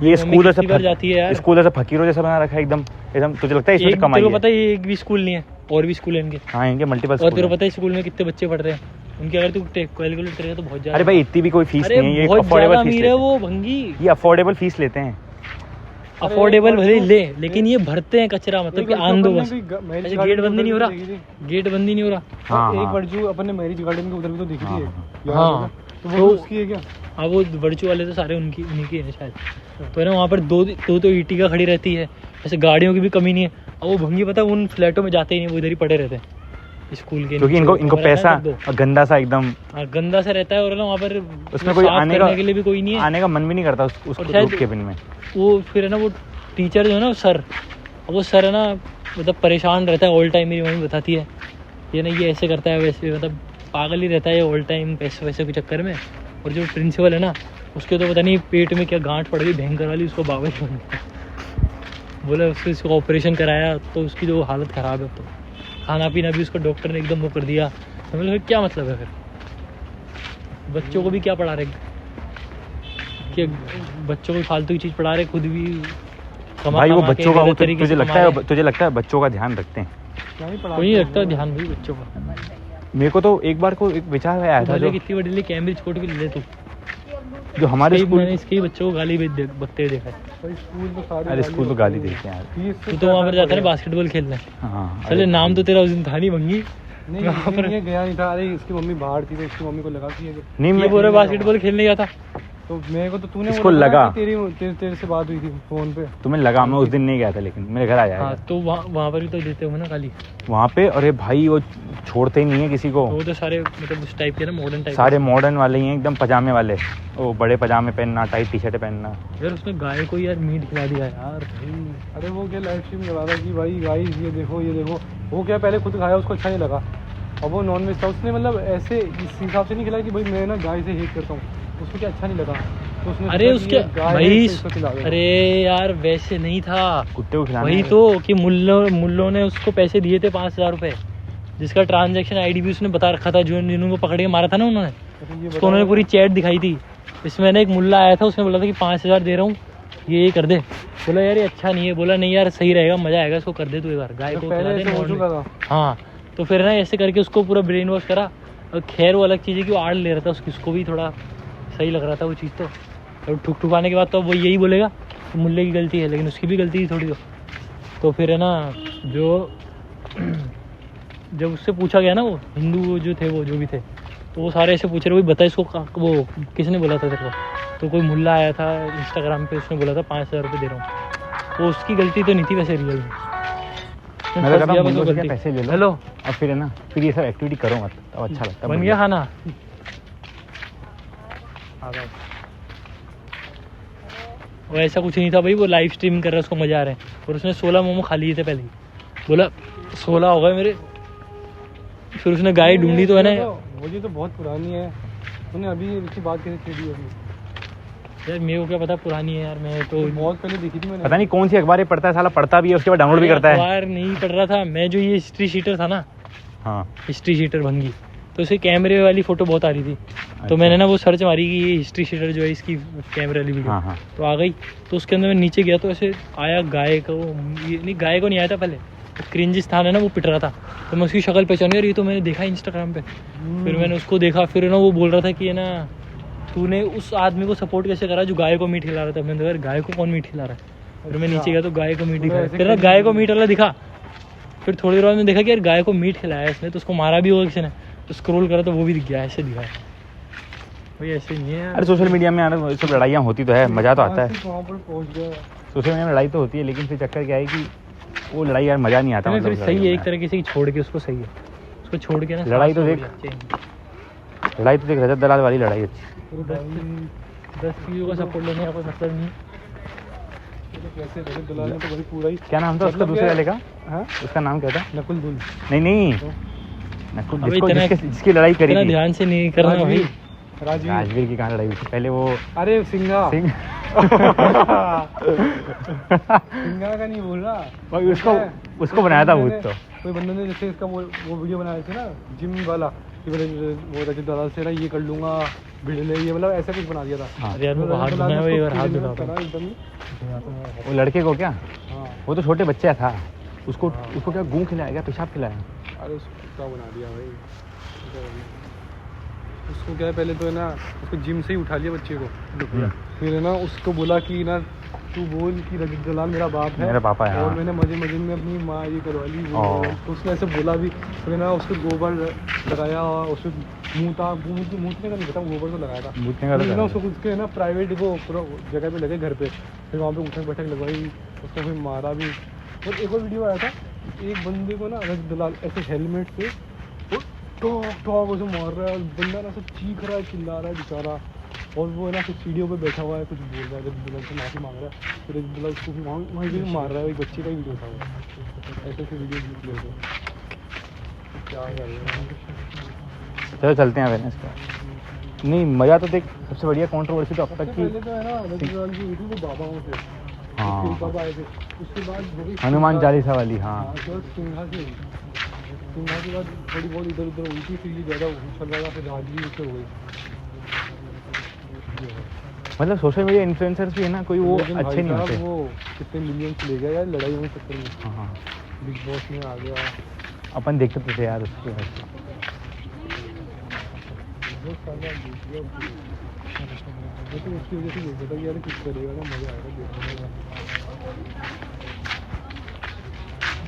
ये स्कूल ऐसा जाती है यार, स्कूल ऐसा फकीरों जैसा बना रखा है एकदम एकदम। तुझे लगता है इसमें एक कमाई तेरे को है? पता है ये एक भी स्कूल नहीं है, और भी स्कूल है इनके। हाँ इनके मल्टीपल और तेरे स्कूल को पता है स्कूल में कितने बच्चे पढ़ रहे हैं उनके, अगर तू कैलकुलेट करेगा तो बहुत ज्यादा। अरे भाई इतनी भी कोई फीस अरे नहीं है, ये बहुत ज्यादा अफोर्डेबल फीस अमीर है लेते वो भंगी। हैं। ये अफोर्डेबल फीस लेते हैं। अफोर्डेबल भले ले, लेकिन ये भरते हैं कचरा, मतलब कि आन दो बस। मैरिज ऐसे गेट बंदी नहीं हो रहा, गेट बंदी नहीं हो रहा। हाँ एक हाँ वर्जू अपन ने मैरिज गार्डन के उधर भी तो देखी थी। याद हाँ। होगा? तो वो तो- उसकी है क्या? हाँ वो वर्चू वाले तो सारे उन्हीं की है शायद। तो है ना वहाँ पर दो तो ईटिका खड़ी रहती है, ऐसे गाड़ियों की भी कमी नहीं है। और वो भंगी पता है उन फ्लैटों में जाते ही नहीं, वो इधर ही पड़े रहते हैं स्कूल के क्योंकि नीचे। इनको वो रहता है पैसा दो। और गंदा सा एकदम, हाँ गंदा सा रहता है, और ना वहाँ पर उसमें कोई साफ आने करने का के लिए भी कोई नहीं है। आने का मन भी नहीं करता उसको शायद- ग्रुप केबिन में। वो फिर है ना वो टीचर जो है ना सर, वो सर है ना मतलब परेशान रहता है ऑल टाइम। मेरी मम्मी बताती है ये ना ये ऐसे करता है वैसे, मतलब पागल ही रहता है ऑल टाइम पैसे वैसे के चक्कर में। और जो प्रिंसिपल है ना उसके तो पता नहीं पेट में क्या गांठ पड़ गई भयंकर वाली, उसको बाबा जी बोला उसको ऑपरेशन कराया, तो उसकी जो हालत ख़राब है। तो खाना पीना भी उसको डॉक्टर ने एकदम वो कर दिया। तो मतलब फिर क्या मतलब है फिर? बच्चों को भी क्या पढ़ा रहे कि बच्चों को फालतू की चीज़ पढ़ा रहे, खुद भी भाई वो बच्चों का तुझे लगता है बच्चों का ध्यान रखते हैं? कोई नहीं रखता ध्यान भाई बच्चों का। मेरे को तो एक बार को एक विचार में आया था जो कितनी बड़ी कैम्ब्रिज कोर्ट भी ले ले तू, जो हमारे स्कूल मैंने इसके ही बच्चों को गाली बकते देखा है। अरे स्कूल तो गाली देते हैं यार। तू तो वहाँ पर जाता है बास्केटबॉल खेलने। हाँ चले नाम तो तेरा उस दिन था नहीं भंगी। नहीं वहाँ पर ये गया नहीं था। अरे इसकी मम्मी बाहर थी तो इसकी मम्मी को लगा कि नहीं मैं बोल रहा बास्केटबॉल खेलने गया था। तो मेरे को तो तूने इसको लगा तेरे से बात हुई थी फोन पे। तुम्हें लगा, मैं उस दिन नहीं गया था लेकिन मेरे घर आया। हाँ तो वहाँ पर भी तो देते हो ना गाली वहाँ पे। अरे भाई वो छोड़ते ही नहीं है किसी को। वो तो सारे मतलब उस टाइप के ना मॉडर्न टाइप, सारे मॉडर्न वाले ही हैं एकदम, पजामे वाले, वो बड़े पजामे पहनना, टाइट टी शर्ट पहनना। यार उसने गाय को यार मीट खिला दिया यार भाई। अरे वो क्या लाइव स्ट्रीम कर रहा था कि भाई गाइस ये देखो। वो क्या पहले खुद खाया, उसको अच्छा नहीं लगा। और वो नॉन वेज था, उसने मतलब ऐसे इस हिसाब से नहीं खिलाया कि भाई मैं ना गाय से हेट करता हूँ, उसको क्या अच्छा नहीं लगा तो उसने अरे उसके भाई अरे अरे यार वैसे नहीं था, कुत्ते को खिलाना वही तो कि मुल्लों ने उसको पैसे दिए थे 5,000 रुपये, जिसका ट्रांजैक्शन आईडी भी उसने बता रखा था, जो जिनको पकड़ के मारा था ना उन्होंने, उसको उन्होंने पूरी चैट दिखाई थी। इसमें ना एक मुल्ला आया था, उसने बोला था कि 5,000 दे रहा हूँ ये कर दे। बोला यार ये अच्छा नहीं है। बोला नहीं यार सही रहेगा, मजा आएगा, इसको कर दे तू एक बार, गाय को खिला दे। हाँ तो फिर ना ऐसे करके उसको पूरा ब्रेन वॉश करा। और खैर वो अलग चीज़ है कि वो आड़ ले रहा था, उसको भी थोड़ा सही लग रहा था वो चीज़। तो और ठुक आने के बाद तो वो यही बोलेगा तो मुल्ले की गलती है, लेकिन उसकी भी गलती थी थोड़ी। तो फिर है ना जब उससे पूछा गया ना, वो हिंदू जो थे वो जो भी थे, तो वो सारे ऐसे पूछ रहे, वही बता इसको वो किसने बोला था तेरे को? तो कोई मुल्ला आया था इंस्टाग्राम पे, उसने बोला था 5,000 रुपये दे रहा हूँ। तो उसकी गलती तो नहीं थी वैसे रियल में। पैसे ले लो। हेलो और फिर है ना फिर ये सब एक्टिविटी करो मत, तो अच्छा लगता है। बन गया खाना? वो ऐसा कुछ नहीं था भाई, वो लाइव स्ट्रीम कर रहा है, उसको मजा आ रहा है। और उसने 16 मोमो खा लिए थे पहले ही, बोला 16 हो गए मेरे। फिर उसने गाय ढूंढी तो है ना, मुझे तो बहुत पुरानी है, तूने अभी इसकी बात कैसे छेड़ी अभी? यार मेरे को क्या पता पुरानी है यार, मैं तो बहुत पहले देखी थी मैंने। पता नहीं कौन सी अखबार पढ़ता है साला, पढ़ता भी है उसके बाद डाउनलोड भी करता है। अखबार नहीं पढ़ रहा था मैं, जो ये हिस्ट्री शीटर था ना, हाँ हिस्ट्री शीटर भंगी, तो उसके कैमरे वाली फोटो बहुत आ रही थी। अच्छा। तो मैंने ना वो सर्च मारी कि ये हिस्ट्री शीटर जो है इसकी कैमरे वाली वीडियो, हाँ। तो आ गई। तो उसके अंदर मैं नीचे गया तो ऐसे आया गाय को, नहीं गाय को नहीं आया था पहले, क्रिंजिस्तान है ना वो पिट रहा था, तो मैं उसकी शक्ल पहचान गया, ये तो मैंने देखा इंस्टाग्राम पे। फिर मैंने उसको देखा, फिर ना वो बोल रहा था कि है ना तूने उस आदमी को सपोर्ट कैसे करा जो गाय को मीट खिला रहा था। मैंने कहा गाय को कौन मीट खिला रहा है? फिर मैं नीचे गया तो गाय को मीट खिलाया, फिर ना गाय को मीट वाला दिखा। फिर थोड़ी देर बाद मैंने देखा कि यार गाय को मीट खिलाया इसने, तो उसको मारा भी होगा किसी ने, तो स्क्रॉल करा तो वो भी दिख गया, ऐसे दिखा भाई, ऐसे नहीं है। अरे सोशल मीडिया में यार सब लड़ाइयाँ होती तो है, मज़ा तो आता है। सोशल मीडिया में लड़ाई तो होती है, लेकिन फिर चक्कर क्या है कि वो लड़ाई यार मज़ा नहीं आता। फिर सही है एक तरीके से छोड़ के उसको, सही है उसको छोड़ के ना। लड़ाई तो देख रजत दलाल वाली लड़ाई अच्छी। 10 चीज़ों का सपोर्ट लेने का कोई मतलब नहीं। क्या नाम था उसका दूसरे वाले का? उसका नाम क्या था? नकुल दुल। नहीं नकुल, जिसकी लड़ाई करी थी। ध्यान से नहीं करना भाई। राजवीर की कहाँ लड़ाई हुई थी पहले? वो अरे सिंघा का नहीं बोल रहा भाई, उसको बनाया था भूत। तो कोई बंदे ने जैसे इसका वो वीडियो बनाया थे ना जिम वाला, कि वो रजत दलाल से ना ये कर लूंगा भिड़ले, ये मतलब ऐसा कुछ बना दिया था। अरे यार वो हाथ बनाया हुआ है और हाथ बनाता एकदम। वो लड़के को क्या, हाँ वो तो छोटे बच्चा था, उसको क्या गूं खिलाया, क्या पेशाब खिलाया? अरे उसको बना दिया भाई। उसको क्या है, पहले तो है ना उसको जिम से ही उठा लिया बच्चे को, फिर है ना उसको बोला कि ना तू बोल कि रजत दलाल मेरा बाप है, मेरा पापा है, और हाँ। मैंने मजे में अपनी माँ ये करवा ली। तो उसने ऐसे बोला भी, फिर ना उसको गोबर लगाया, उसमें मूतने का नहीं पता, गोबर तो लगाया था। फिर ना उसको उसके ना प्राइवेट वो पूरा जगह पे लगे घर पे, फिर वहाँ पे उठक बैठक लगवाई, उसको फिर मारा भी। और एक और वीडियो आया था, एक बंदे को ना रजत दलाल ऐसे हेलमेट से टॉक उसे मार रहा है, और बंदा ना सब चीख रहा है, चिल्ला रहा है बेचारा, और वो है ना कुछ सीढ़ियों पे बैठा हुआ है, कुछ बोल रहा है, रजत दलाल से माफ़ी मांग रहा है, फिर रजत दलाल उसको वहीं भी मार रहा है। एक बच्चे का ही वीडियो था वो, ऐसे वीडियो जीत लेते क्या कर रहे हैं। चलो चलते हैं अवेयरनेस का। नहीं मज़ा तो देख, सबसे बढ़िया कंट्रोवर्सी तो अब तक की पहले तो है ना रजत दलाल की हुई थी वो बाबाओं से, हाँ बाबा आए थे, उसके बाद हनुमान चालीसा वाली। हाँ सिंघा की सुनने के बाद थोड़ी बहुत इधर उधर उल्टी सीधी ज़्यादा चल रहा था, फिर रात भी उससे हो गई। मतलब सोशल मीडिया इन्फ्लुएंसर्स भी है ना, कोई वो लेकिन अच्छे भाई नहीं साहब, होते। वो कितने मिलियंस ले गया यार लड़ाई में चक्कर में। हाँ हाँ, बिग बॉस में आ गया। अपन देखते तो थे यार उसके वजह से। बहुत सारा देख लिया उसकी। मैं तो उसकी वजह से देखता था कि यार कुछ करेगा ना, मज़ा आएगा देखने में।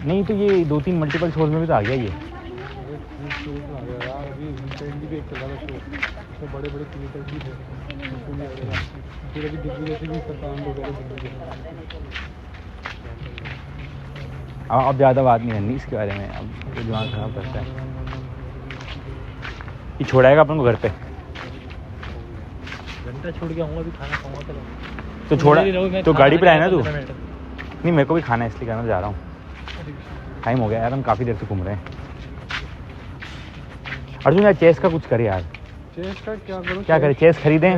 नहीं तो ये 2-3 मल्टीपल शोज में भी तो आ गया ये। अरे खूब शोज आ गया यार, अभी रिसेंटली भी एक चला था शो, उसमें बड़े बड़े क्रिएटर्स भी थे, उनको भी आ गया। फिर अभी दिग्विजय से भी इसका काम हो गया दिग्विजय। अब ज़्यादा बात नहीं करनी इसके बारे में, अब ये दिमाग खराब करता है। ये छोड़ाएगा अपन को घर पे, घंटा छोड़ के आऊँगा, अभी खाना खाऊंगा तो तो छोड़ा तो गाड़ी पे आए ना तू। 15 मिनट। नहीं मेरे को भी खाना है इसलिए कहना जा रहा हूँ। टाइम हो गया यार, हम काफ़ी देर से घूम रहे हैं। अर्जुन यार चेस का कुछ करे यार, चेस का क्या करूँ? क्या करें, चेस खरीदें?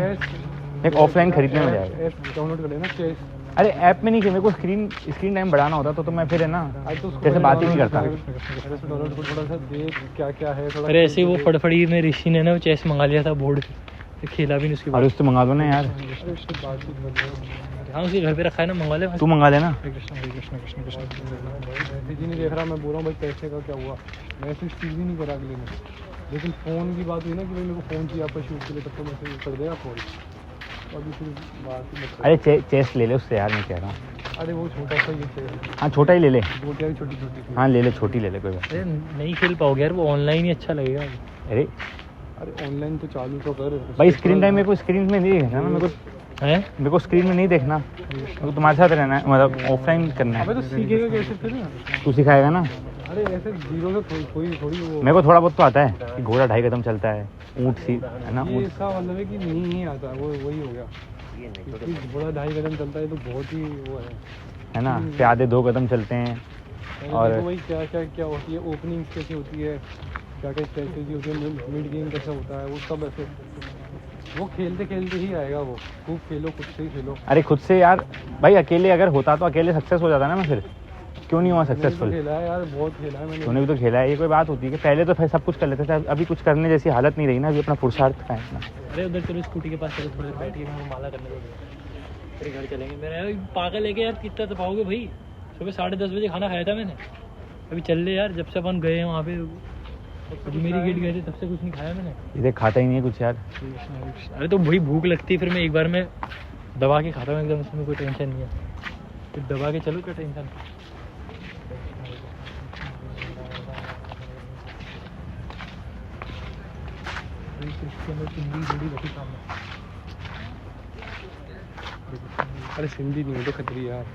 एक ऑफलाइन खरीदने में जाएगा। ऐप डाउनलोड कर लेना चेस। अरे ऐप में नहीं कि मेरे को स्क्रीन टाइम बढ़ाना होता तो मैं फिर है ना तो उसको जैसे बात ही नहीं करता। डाउनलोड को थोड़ा सा देख क्या क्या है थोड़ा। अरे ऐसे ही वो फड़फड़ी में ऋषि ने ना वो चेस मंगा लिया था बोर्ड, फिर खेला भी नहीं उसके और बाद। उससे मंगा दो ना यार, अरे उससे बातचीत कर लो। हाँ उसके घर पे रखा है ना, मंगा ले। तू मंगा लेना। मैसेज ही नहीं देख रहा, मैं बोल रहा हूँ भाई पैसे का क्या हुआ, मैसेज सीधी नहीं करा अगले ने। लेकिन फ़ोन की बात हुई ना कि भाई मेरे को फ़ोन चाहिए आपका शूट के लिए, तब तो मैसेज कर देगा फ़ोन। अभी फिर बात ही मत करो। अरे चेस ले ले उससे यार, मैं कह रहा हूँ। अरे वो छोटा सा ये चाहिए, हाँ छोटा ही ले ले। गोटियाँ भी छोटी छोटी सी। हाँ ले ले, छोटी ले ले, कोई बात। अरे नहीं खेल पाओगे यार, वो ऑनलाइन ही अच्छा लगेगा। अरे अरे ऑनलाइन तो चालू तो कर भाई स्क्रीन टाइम मेरे को स्क्रीन में नहीं देखना ना, मेरे को स्क्रीन में नहीं देखना, मेरे को तुम्हारे साथ रहना है, मतलब ऑफलाइन करना अबे है। तो सीखेगा कैसे फिर ना? तू सिखाएगा ना। अरे ऐसे जीरो से कोई थोड़ी वो मेरे को थोड़ा बहुत तो आता है कि घोड़ा 2.5 कदम चलता है, ऊँट सी है ना, ये ऊँट। इसका मतलब है कि नहीं आता, वो वही हो गया। क्योंकि घोड़ा 2.5 कदम चलता है तो बहुत ही वो है ना, प्यादे 2 कदम चलते हैं। है। और- और वही क्या क्या क्या होती है, ओपनिंग कैसे होती है, क्या क्या स्ट्रेटेजी होती है, मिड गेम कैसा होता है, वो सब ऐसे वो खेलते खेलते ही आएगा। वो खूब खेलो, खुद से ही खेलो। अरे खुद से यार भाई, अकेले अगर होता तो अकेले सक्सेस हो जाता ना मैं, फिर क्यों नहीं हुआ मैंने भी सक्सेसफुल? खेला है यार, बहुत खेला है मैंने। तूने भी तो खेला है, ये कोई बात होती है कि पहले तो फिर सब कुछ कर लेते थे, अभी कुछ करने जैसी हालत नहीं रही ना, अभी अपना पुरुषार्थ का है इतना। अरे उधर चलो स्कूटी के पास चलो, थोड़ी देर बैठ के मेरे को माला करने दो, फिर घर चलेंगे। मेरा यार पागल है कि यार कितना तो पाओगे भाई, सुबह 10:30 बजे खाना खाया था मैंने, अभी चल ले यार। जब से अपन गए हैं वहाँ पे अजमेरी गेट गए थे, तब से कुछ नहीं खाया मैंने। इधर खाता ही नहीं है कुछ यार। अरे तो भाई भूख लगती है, फिर मैं एक बार में दबा के खाता हूँ एकदम, उसमें कोई टेंशन नहीं है, फिर दबा के चलो, क्या टेंशन। अरे सिंधी नहीं है तो खतरी यार,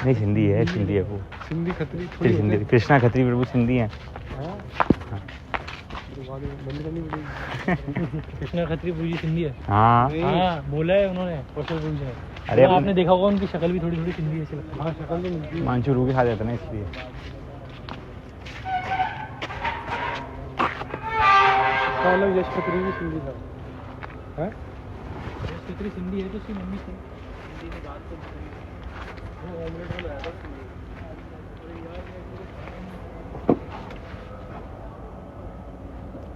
नहीं सिंधी है, सिंधी है वो। सिंधी खतरी फिर थोड़ी सिंधी, होती कृष्णा खत्री प्रभु सिंधी है। है। हाँ? तो बाद में बंद करनी पड़ेगी। कृष्णा खत्री पूजी सिंधी है। हाँ नहीं। हाँ बोला है उन्होंने, कौशल पूजी ने। अरे तो आपने देखा होगा उनकी शक्ल भी थोड़ी थोड़ी सिंधी ऐसी लगती है। हाँ शक्ल तो मिलती है। मांचू रू के खा जाता ना इसलिए। इसका मतलब यश खत्री भी सिंधी था है? खत्री सिंधी है तो उसकी मम्मी से हिंदी में बात तो वो ऑमलेट वाला है।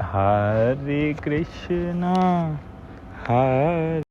हरे कृष्णा हरे